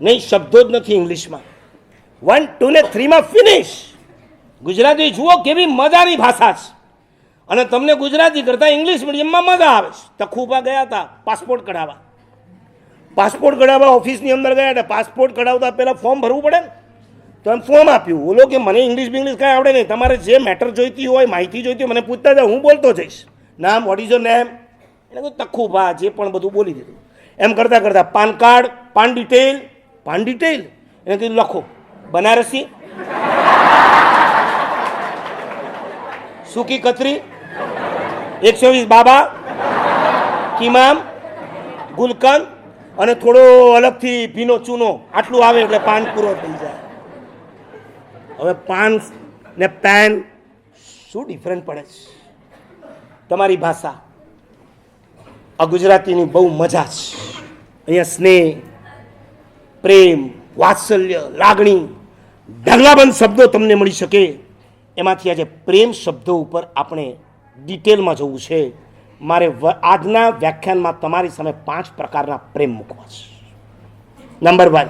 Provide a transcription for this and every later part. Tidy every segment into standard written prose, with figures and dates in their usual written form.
નહીં, શબ્દો જ નથી ઇંગ્લિશમાં. 1, 2 ને 3માં ફિનિશ. ગુજરાતી જુઓ કેવી મજાની ભાષા છે. અને તમને ગુજરાતી કરતાં ઇંગ્લિશ મીડિયમમાં મજા આવે છે. તખુબા ગયા હતા પાસપોર્ટ કઢાવવા ઓફિસની અંદર ગયા હતા. પાસપોર્ટ કઢાવતા પહેલાં ફોર્મ ભરવું પડે ને, તો એમ ફોર્મ આપ્યું. બોલો કે મને ઇંગ્લિશ કાંઈ આવડે નહીં, તમારે જે મેટર જોઈતી હોય, માહિતી જોઈતી હોય મને પૂછતા જાઓ, હું બોલતો જઈશ. નામ, વોટ ઇઝ યોર નેમ? એને કહું તખુબા, જે પણ બધું બોલી દીધું. એમ કરતાં કરતાં પાન કાર્ડ, પાન ડિટેલ એને કીધું લખો. બનારસી, સૂકી કતરી, 120 બાબા, કિમામ, ગુલકંદ અને થોડો અલગથી ભીનો ચૂનો, આટલું આવે એટલે પાન પૂરો થઈ જાય. હવે પાન ને પેન શું ડિફરન્ટ પડે છે? તમારી ભાષા આ ગુજરાતીની બહુ મજા છે. અહીંયા સ્નેહ, પ્રેમ, વાત્સલ્ય, લાગણી, ઢગલાબંધ શબ્દો તમને મળી શકે. એમાંથી આજે પ્રેમ શબ્દો ઉપર આપણે ડિટેલમાં જવું છે. મારે આજના વ્યાખ્યાનમાં તમારી સામે 5 પ્રકારના પ્રેમ મૂકવા છે. નંબર 1,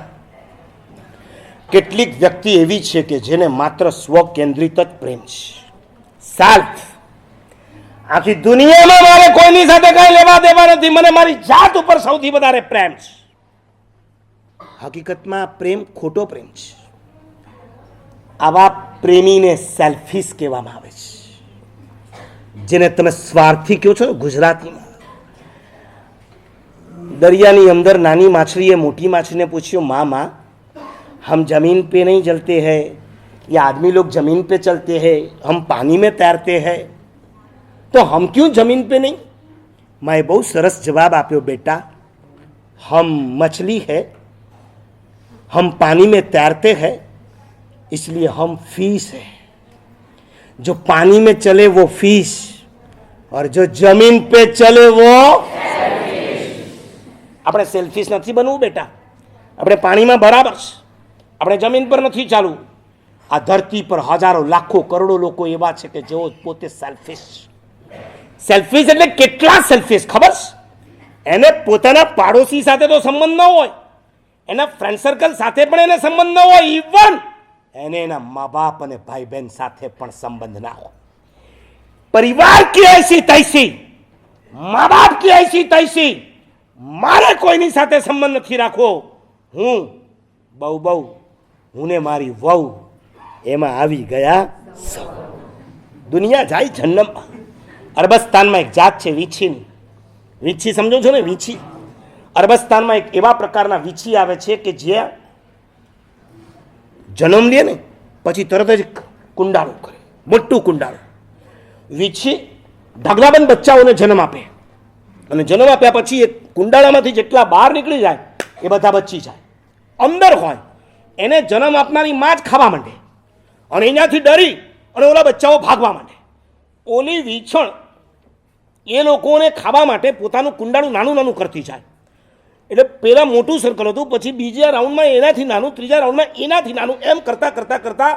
કેટલીક વ્યક્તિ એવી છે કે જેને માત્ર સ્વ કેન્દ્રિત જ પ્રેમ છે. સેલ્ફ. આખી દુનિયામાં મારે કોઈની સાથે કઈ લેવા દેવા નથી, મને મારી જાત ઉપર સૌથી વધારે પ્રેમ છે. હકીકતમાં પ્રેમ ખોટો પ્રેમ છે. આવા પ્રેમીને સેલ્ફિશ કહેવામાં આવે છે, જેને તમે સ્વાર્થી કહો છો ને ગુજરાતીમાં. દરિયાની અંદર નાની માછલીએ મોટી માછલીને પૂછ્યું, માँ हम जमीन पे नहीं चलते हैं, ये आदमी लोग जमीन पे चलते हैं, हम पानी में तैरते हैं, तो हम क्यों जमीन पे नहीं? मैं बहुत सरस जवाब आप्यो, बेटा हम मछली है, हम पानी में तैरते हैं, इसलिए हम फिश है. जो पानी में चले वो फिश और जो जमीन पे चले वो આપણે સેલ્ફિશ નથી બનવું બેટા. આપણે પાણીમાં બરાબર છે, આપણે જમીન પર નથી ચાલવું. આ ધરતી પર હજારો લાખો કરોડો લોકો એવા છે કે જેઓ પોતે સેલ્ફિશ. સેલ્ફિશ એટલે કેટલા સેલ્ફિશ ખબર છે? એને પોતાના પાડોશી સાથે તો સંબંધ ન હોય, એના ફ્રેન્ડ સર્કલ સાથે પણ એને સંબંધ ન હોય, ઇવન એને એના મા બાપ અને ભાઈ બહેન સાથે પણ સંબંધ ના હોય. પરિવાર की ऐसी तैसी, મા બાપ की ऐसी तैसी, મારે કોઈની સાથે સંબંધ નથી રાખવો. હું બહુ હું ને મારી વહુ એમાં આવી ગયા. દુનિયા જાય જન્નમમાં. અરબસ્તાનમાં એક જાત છે વીછીની. વીછી સમજો છો ને? વીછી. અરબસ્તાનમાં એક એવા પ્રકારના વીછી આવે છે કે જે જન્મ લે ને પછી તરત જ કુંડાળું કરે, મોટું કુંડાળું. વીછી ઢગલાબંધ બચ્ચાઓને જન્મ આપે અને જન્મ આપ્યા પછી એ કુંડાળામાંથી જેટલા બહાર નીકળી જાય એ બધા બચી જાય. અંદર હોય એને જન્મ આપનારી માં જ ખાવા માંડે અને અહીંયાથી ડરી અને ઓલા બચ્ચાઓ ભાગવા માંડે. ઓલી વીછણ એ લોકોને ખાવા માટે પોતાનું કુંડાળું નાનું કરતી જાય. એટલે પહેલાં મોટું સર્કલ હતું, પછી બીજા રાઉન્ડમાં એનાથી નાનું, ત્રીજા રાઉન્ડમાં એનાથી નાનું, એમ કરતાં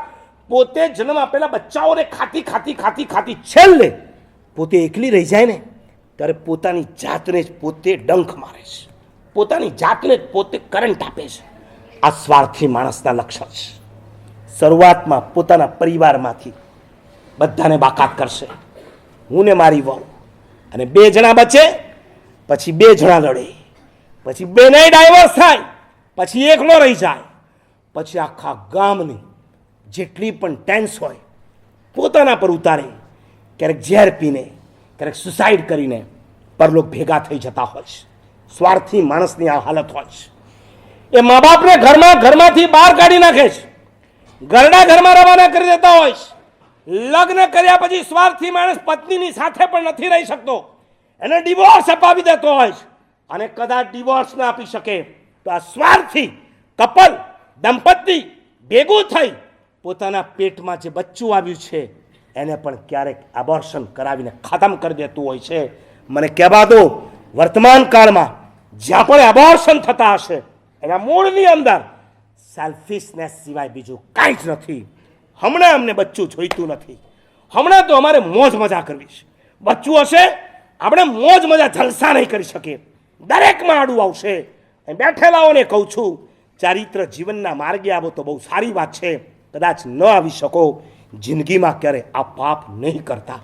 પોતે જન્મ આપેલા બચ્ચાઓને ખાતી છેલ્લે પોતે એકલી રહી જાય ને ત્યારે પોતાની જાતને જ પોતે ડંખ મારે છે, પોતાની જાતને જ પોતે કરંટ આપે છે. આ સ્વાર્થી માણસના લક્ષણ છે. શરૂઆતમાં પોતાના પરિવારમાંથી બધાને બાકાત કરશે, હું ને મારી વહુ, અને 2 જણા બચે પછી 2 જણા લડે, પછી 2 ડાયવર્સ થાય, પછી એકલો રહી જાય, પછી આખા ગામની જેટલી પણ ટેન્સ હોય પોતાના પર ઉતારે. ક્યારેક ઝેર પીને, ક્યારેક સુસાઇડ કરીને પરલોક ભેગા થઈ જતા હોય છે. સ્વાર્થી માણસની આ હાલત હોય છે. એ મા બાપને ઘરમાંથી બહાર કાઢી નાખે છે, ઘરમાં રવાના કરી દેતા હોય છે. લગ્ન કર્યા પછી સ્વાર્થી માણસ પત્નીની સાથે પણ નથી રહી શકતો, એને ડિવોર્સ અપાવી દેતો હોય છે. અને કદાચ ડિવોર્સ ના આપી શકે તો આ સ્વાર્થી કપલ, દંપતી ભેગું થઈ પોતાના પેટમાં જે બચ્ચું આવ્યું છે એને પણ ક્યારેક અબોર્શન કરાવીને ખતમ કરી દેતું હોય છે. મને કહેવા દો, વર્તમાન કાળમાં જ્યાં પણ અબોર્શન થતા હશે એના મૂળની અંદર સેલ્ફિશનેસ સિવાય બીજું કાંઈ જ નથી. હમણાં અમને બચ્ચું જોઈતું નથી, હમણાં તો અમારે મોજ મજા કરવી છે. બચ્ચું હશે આપણે મોજ મજા જલસા નહીં કરી શકીએ, દરેકમાં આડું આવશે. બેઠેલાઓને કહું છું, ચારિત્ર જીવનના માર્ગે આવો તો બહુ સારી વાત છે. કદાચ ન આવી શકો, જિંદગીમાં ક્યારે આ પાપ નહીં કરતા.